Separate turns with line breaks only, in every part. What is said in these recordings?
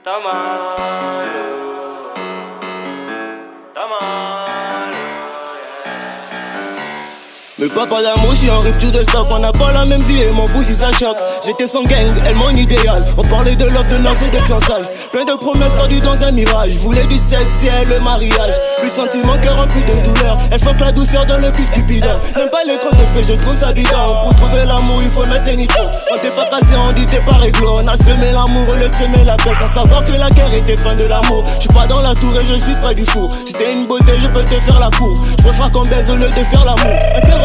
T'as mal, t'as mal.
Mais papa d'amour, je suis en rupture de stock. On n'a pas la même vie et m'en fous si ça choque. J'étais son gang, elle mon idéal. On parlait de love, de noces et de fiançailles. Plein de promesses perdues dans un mirage. Je voulais du sexe et elle le mariage. Le sentiment cœur rempli de douleur. Elle fuck la douceur dans le cul de Cupidon. N'aime pas les contes de fées, je trouve ça bidon. Pour trouver l'amour, il faut mettre les nitros. On t'est pas cassé, on dit t'es pas réglo. On a semé l'amour au lieu de semer la paix. Sans savoir que la guerre était fin de l'amour. Je suis pas dans la tour et je suis près du four. Si t'es une beauté, je peux te faire la cour. Je préfère qu'on baise au lieu de faire l'amour.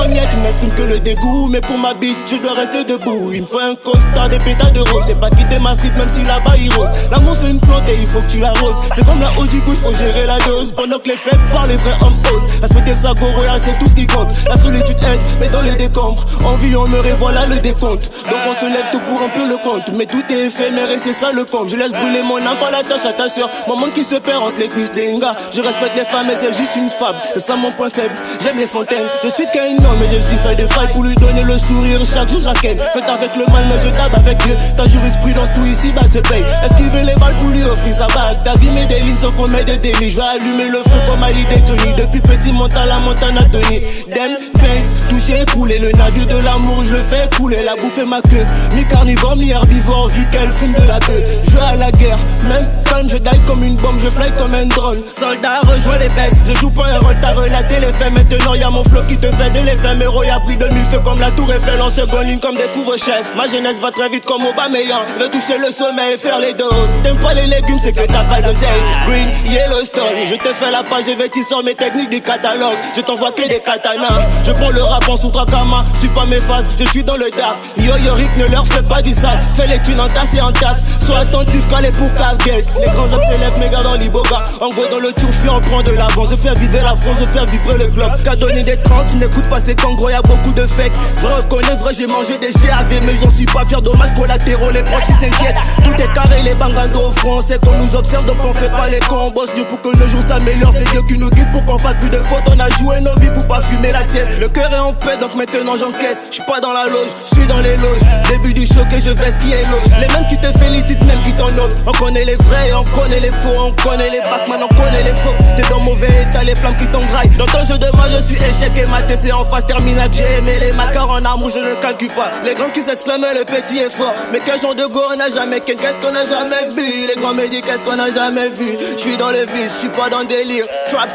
Tu m'exprimes que le dégoût, mais pour ma bite, je dois rester debout. Il me faut un costard, des pétales de rose. C'est pas quitter ma street, même si là-bas il rose. L'amour c'est une plante et il faut que tu l'arroses. C'est comme la hausse du couche, faut gérer la dose. Pendant que les faibles parlent, les vrais hommes osent. Respecter sa go royale, c'est tout ce qui compte. La solitude aide, mais dans les décombres. On vit, on meurt et voilà le décompte. Donc on se lève tout pour remplir le compte. Mais tout est éphémère et c'est ça le compte. Je laisse brûler mon âme par la tâche à ta soeur. Mon monde qui se perd entre les cuisses des gars. Je respecte les femmes, mais c'est juste une fable. C'est ça mon point faible, j'aime les fontaines. Je suis qu'un homme, mais je suis fait de faille pour lui donner le sourire. Chaque jour je la ken. Faites avec le mal, mais je tape avec Dieu. Ta jurisprudence, tout ici bas se paye. Esquiver les balles pour lui offrir sa bague. Ta vie met des lignes sans qu'on met de délit. Je vais allumer le feu comme Ali et Johnny. Depuis petit monte à la montagne à Tony. Dem, Banks, toucher, couler. Le navire de l'amour, je le fais couler. La bouffe est ma queue. Mi carnivore, mi herbivore. Vu qu'elle fume de la bœuf. Je vais à la guerre, même calme, je die comme une bombe. Je fly comme un drone. Soldat, rejoins les baisses. Je joue pas un rôle, t'as relaté les faits. Maintenant y'a mon flow qui te fait de l'effet. Méro, y'a pris 2000 feux comme la tour Eiffel. En seconde ligne comme des couvre-chefs. Ma jeunesse va très vite comme Aubameyang. Veut toucher le sommet et faire les dos. T'aimes pas les légumes, c'est que t'as pas de zèle. Green, Yellowstone. Je te fais la page, je vais t'y mes techniques du catalogue. Je t'envoie que des katanas. Je prends le rap en sous-tracama. Suis pas mes phases, je suis dans le dark. Yo Rick, ne leur fais pas du sale. Fais les thunes en tasse et en tasse. Sois attentif quand les poucaves guettent. Les grands hommes s'élèvent, méga dans l'iboga. En gros dans le turfu, on prend de l'avance. Je fais vivre la France, je fais vibrer le globe. Qu'a donné des trans, n'écoute pas ces congros, y'a beaucoup de fake. Vrai reconnais, vrai, j'ai mangé des GAV, mais j'en suis pas fier. Dommages collatéraux, les proches qui s'inquiètent. Tout est carré, les bangandos au front. C'est qu'on nous observe, donc on fait pas les cons. On bosse Dieu pour que le jour s'améliore. C'est Dieu qui nous guide pour qu'on fasse plus de fautes. On a joué nos vies pour pas fumer la tienne. Le cœur est en paix, donc maintenant j'encaisse. J'suis pas dans la loge, j'suis dans les loges. Début du choc et je vais ce qui est loge. Les mêmes qui te félicitent, même qui t'en notent. On connaît les vrais, on connaît les faux. On connaît les Batman, on connaît les faux. T'es dans mauvais état, les flammes qui t'engraillent. Dans ton jeu de moi, je suis échec et maté. C'est en phase terminale, j'ai aimé les macarons en amour, je ne calcule pas. Les grands qui s'exclamaient, le petit est fort. Mais quel genre de go on a jamais, qu'est-ce qu'on a jamais vu. Les grands me disent qu'est-ce qu'on a jamais vu. J'suis dans le vice, j'suis pas dans le délire. Trap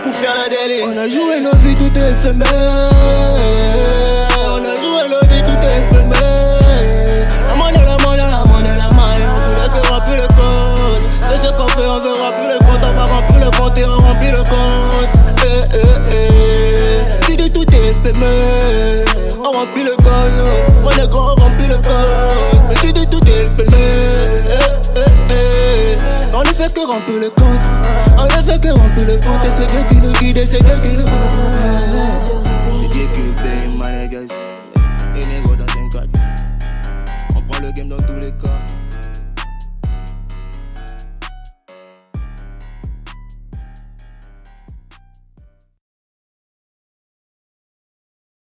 pour faire le délire. On a joué nos vies, tout est éphémère. On a joué nos vies, tout est éphémère. La monnaie, on voulait que remplir le compte. C'est ce qu'on fait, on veut remplir le compte. On va remplir le compte et on remplit le compte. Si de tout est éphémère, on remplit le compte. On est grand, on remplit le compte. Mais si de tout est éphémère, on ne fait que remplir le compte. On ne fait que remplir le compte. Et c'est Dieu qui nous guide, et c'est Dieu qui nous guide. C'est Dieu qui nous paye, my niggas. Et négro dans un cadre. On prend le game dans tous les cas.